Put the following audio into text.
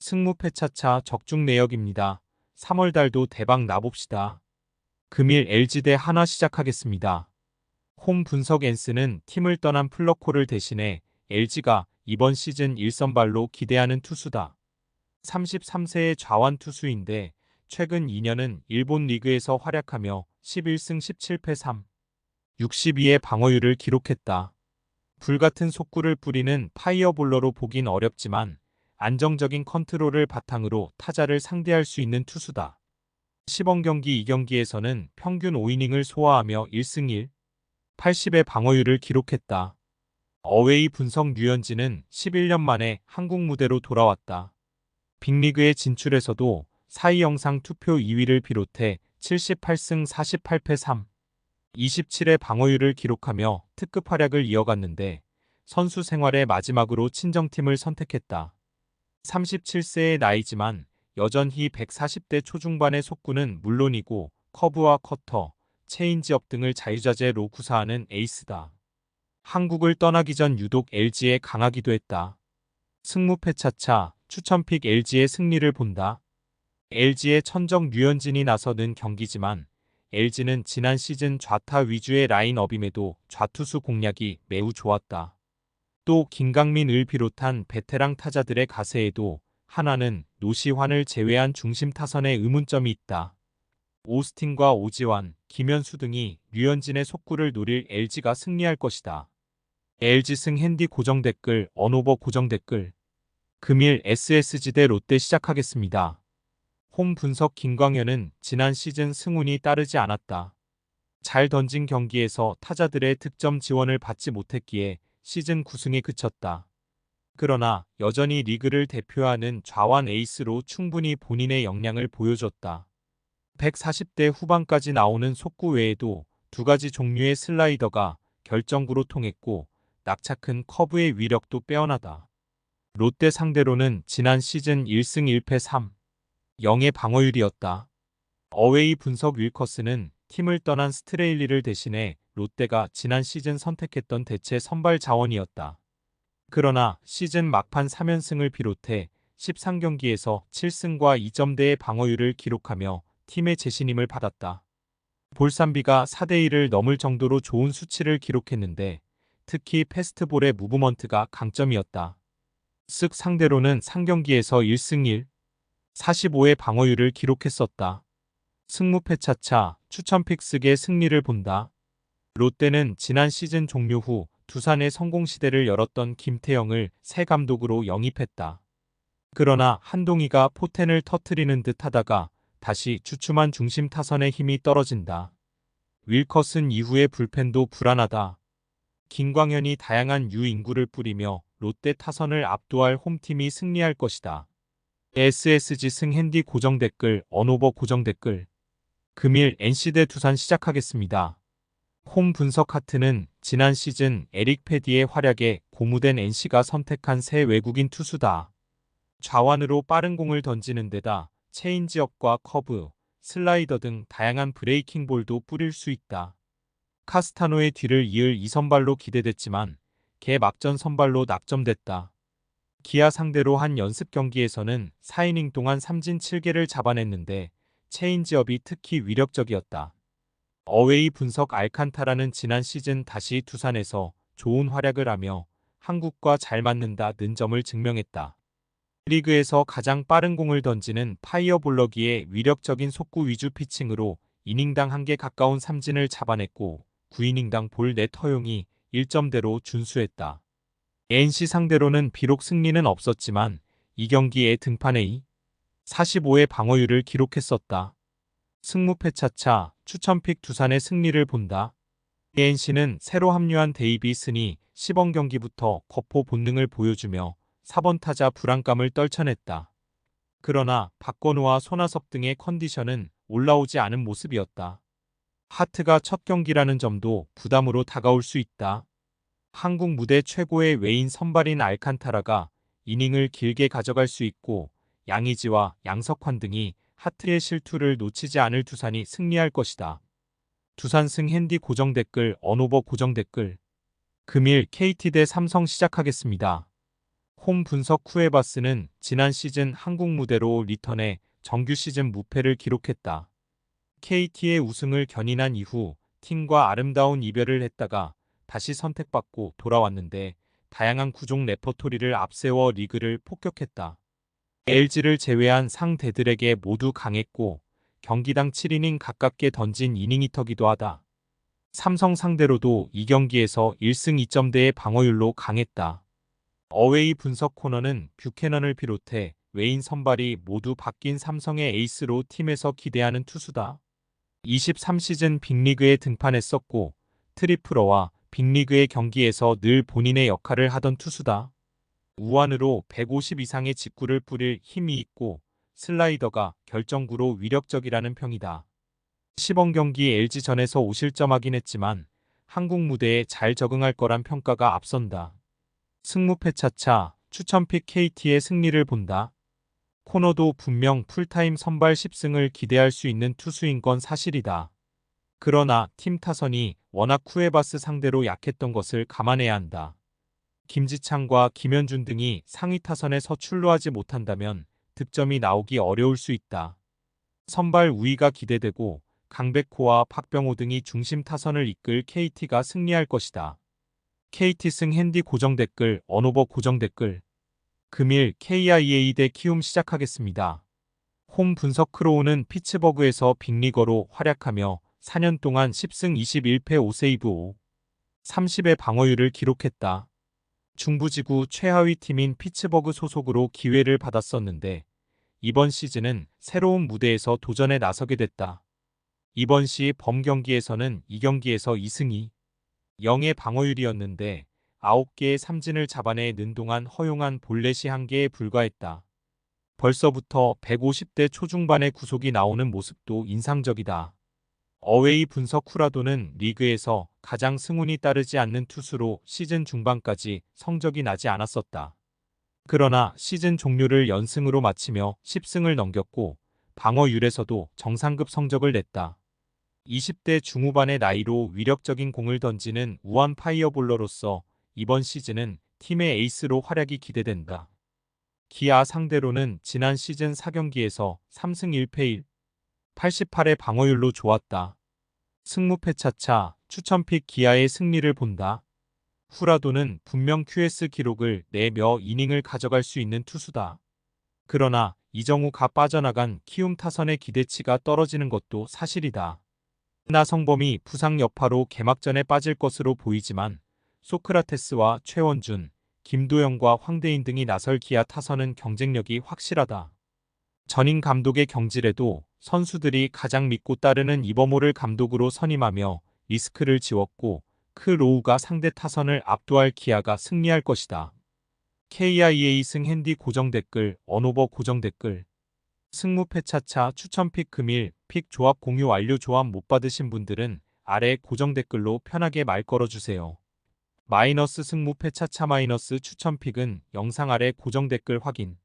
승무패차차 적중 내역입니다. 3월 달도 대박 나봅시다. 금일 LG 대 한화 시작하겠습니다. 홈 분석 엔스는 팀을 떠난 플러코를 대신해 LG가 이번 시즌 1선발로 기대하는 투수다. 33세의 좌완 투수인데 최근 2년은 일본 리그에서 활약하며 11승 17패 3, 62의 방어율을 기록했다. 불같은 속구를 뿌리는 파이어볼러로 보긴 어렵지만 안정적인 컨트롤을 바탕으로 타자를 상대할 수 있는 투수다. 시범 경기 2경기에서는 평균 5이닝을 소화하며 1승 1, 80의 방어율을 기록했다. 어웨이 분석 류현진은 11년 만에 한국 무대로 돌아왔다. 빅리그에 진출해서도 4위 영상 투표 2위를 비롯해 78승 48패 3, 27의 방어율을 기록하며 특급 활약을 이어갔는데 선수 생활의 마지막으로 친정팀을 선택했다. 37세의 나이지만 여전히 140대 초중반의 속구는 물론이고 커브와 커터, 체인지업 등을 자유자재로 구사하는 에이스다. 한국을 떠나기 전 유독 LG에 강하기도 했다. 승무패차차 추천픽 LG의 승리를 본다. LG의 천적 류현진이 나서는 경기지만 LG는 지난 시즌 좌타 위주의 라인업임에도 좌투수 공략이 매우 좋았다. 또 김강민을 비롯한 베테랑 타자들의 가세에도 한화는 노시환을 제외한 중심 타선에 의문점이 있다. 오스틴과 오지환, 김현수 등이 류현진의 속구를 노릴 LG가 승리할 것이다. LG승 핸디 고정 댓글, 언오버 고정 댓글. 금일 SSG 대 롯데 시작하겠습니다. 홈 분석 김광현은 지난 시즌 승운이 따르지 않았다. 잘 던진 경기에서 타자들의 득점 지원을 받지 못했기에 시즌 9승에 그쳤다. 그러나 여전히 리그를 대표하는 좌완 에이스로 충분히 본인의 역량을 보여줬다. 140대 후반까지 나오는 속구 외에도 두 가지 종류의 슬라이더가 결정구로 통했고 낙차 큰 커브의 위력도 빼어나다. 롯데 상대로는 지난 시즌 1승 1패 3, 0의 방어율이었다. 어웨이 분석 윌커스는 팀을 떠난 스트레일리를 대신해 롯데가 지난 시즌 선택했던 대체 선발 자원이었다. 그러나 시즌 막판 3연승을 비롯해 13경기에서 7승과 2점대의 방어율을 기록하며 팀의 재신임을 받았다. 볼산비가 4대1을 넘을 정도로 좋은 수치를 기록했는데 특히 패스트볼의 무브먼트가 강점이었다. 쓱 상대로는 상경기에서 1승 1, 45의 방어율을 기록했었다. 승무패차차 추천픽 쓱의 승리를 본다. 롯데는 지난 시즌 종료 후 두산의 성공 시대를 열었던 김태형을 새 감독으로 영입했다. 그러나 한동희가 포텐을 터트리는 듯 하다가 다시 주춤한 중심 타선의 힘이 떨어진다. 윌커슨 이후의 불펜도 불안하다. 김광현이 다양한 유인구를 뿌리며 롯데 타선을 압도할 홈팀이 승리할 것이다. SSG 승 핸디 고정 댓글, 언오버 고정 댓글. 금일 NC 대 두산 시작하겠습니다. 홈 분석 하트는 지난 시즌 에릭 패디의 활약에 고무된 NC가 선택한 새 외국인 투수다. 좌완으로 빠른 공을 던지는 데다 체인지업과 커브, 슬라이더 등 다양한 브레이킹 볼도 뿌릴 수 있다. 카스타노의 뒤를 이을 2선발로 기대됐지만 개막전 선발로 낙점됐다. 기아 상대로 한 연습 경기에서는 4이닝 동안 삼진 7개를 잡아냈는데 체인지업이 특히 위력적이었다. 어웨이 분석 알칸타라는 지난 시즌 다시 두산에서 좋은 활약을 하며 한국과 잘 맞는다는 점을 증명했다. 리그에서 가장 빠른 공을 던지는 파이어볼러기에 위력적인 속구 위주 피칭으로 이닝당 1개 가까운 삼진을 잡아냈고 9이닝당 볼 넷 허용이 1점대로 준수했다. NC 상대로는 비록 승리는 없었지만 이 경기에 등판에 45의 방어율을 기록했었다. 승무패차차 추천픽 두산의 승리를 본다. NC는 새로 합류한 데이비슨이 시범 경기부터 거포 본능을 보여주며 4번 타자 불안감을 떨쳐냈다. 그러나 박건우와 손아섭 등의 컨디션은 올라오지 않은 모습이었다. 하트가 첫 경기라는 점도 부담으로 다가올 수 있다. 한국 무대 최고의 외인 선발인 알칸타라가 이닝을 길게 가져갈 수 있고 양의지와 양석환 등이 하트의 실투를 놓치지 않을 두산이 승리할 것이다. 두산승 핸디 고정 댓글, 언오버 고정 댓글. 금일 KT 대 삼성 시작하겠습니다. 홈 분석 쿠에바스는 지난 시즌 한국 무대로 리턴해 정규 시즌 무패를 기록했다. KT의 우승을 견인한 이후 팀과 아름다운 이별을 했다가 다시 선택받고 돌아왔는데 다양한 구종 레퍼토리를 앞세워 리그를 폭격했다. LG를 제외한 상대들에게 모두 강했고 경기당 7이닝 가깝게 던진 이닝이터기도 하다. 삼성 상대로도 이 경기에서 1승 2점대의 방어율로 강했다. 어웨이 분석 코너는 뷰캐넌을 비롯해 외인 선발이 모두 바뀐 삼성의 에이스로 팀에서 기대하는 투수다. 23시즌 빅리그에 등판했었고 트리플어와 빅리그의 경기에서 늘 본인의 역할을 하던 투수다. 우완으로 150 이상의 직구를 뿌릴 힘이 있고 슬라이더가 결정구로 위력적이라는 평이다. 시범 경기 LG전에서 5실점하긴 했지만 한국 무대에 잘 적응할 거란 평가가 앞선다. 승무패 차차 추천픽 KT의 승리를 본다. 코너도 분명 풀타임 선발 10승을 기대할 수 있는 투수인 건 사실이다. 그러나 팀 타선이 워낙 쿠에바스 상대로 약했던 것을 감안해야 한다. 김지창과 김현준 등이 상위 타선에서 출루하지 못한다면 득점이 나오기 어려울 수 있다. 선발 우위가 기대되고 강백호와 박병호 등이 중심 타선을 이끌 KT가 승리할 것이다. KT승 핸디 고정 댓글 언오버 고정 댓글 금일 KIA 대 키움 시작하겠습니다. 홈 분석 크로우는 피츠버그에서 빅리거로 활약하며 4년 동안 10승 21패 5세이브 5, 30의 방어율을 기록했다. 중부지구 최하위 팀인 피츠버그 소속으로 기회를 받았었는데 이번 시즌은 새로운 무대에서 도전에 나서게 됐다. 이번 시 범경기에서는 2경기에서 2승 2, 0의 방어율이었는데 9개의 삼진을 잡아내 는 동안 허용한 볼넷이 1개에 불과했다. 벌써부터 150대 초중반의 구속이 나오는 모습도 인상적이다. 어웨이 분석 쿠라도는 리그에서 가장 승운이 따르지 않는 투수로 시즌 중반까지 성적이 나지 않았었다. 그러나 시즌 종료를 연승으로 마치며 10승을 넘겼고 방어율에서도 정상급 성적을 냈다. 20대 중후반의 나이로 위력적인 공을 던지는 우완 파이어볼러로서 이번 시즌은 팀의 에이스로 활약이 기대된다. 기아 상대로는 지난 시즌 4경기에서 3승 1패 1, 88의 방어율로 좋았다. 승무패 차차 추천픽 기아의 승리를 본다. 후라도는 분명 QS 기록을 내며 이닝을 가져갈 수 있는 투수다. 그러나 이정우가 빠져나간 키움 타선의 기대치가 떨어지는 것도 사실이다. 나성범이 부상 여파로 개막전에 빠질 것으로 보이지만 소크라테스와 최원준, 김도영과 황대인 등이 나설 기아 타선은 경쟁력이 확실하다. 전임 감독의 경질에도 선수들이 가장 믿고 따르는 이버모를 감독으로 선임하며 리스크를 지웠고 크 로우가 상대 타선을 압도할 기아가 승리할 것이다. KIA 승 핸디 고정 댓글 언오버 고정 댓글 승무패 차차 추천픽 금일 픽 조합 공유 완료. 조합 못 받으신 분들은 아래 고정 댓글로 편하게 말 걸어주세요. 마이너스 승무패 차차 마이너스 추천픽은 영상 아래 고정 댓글 확인.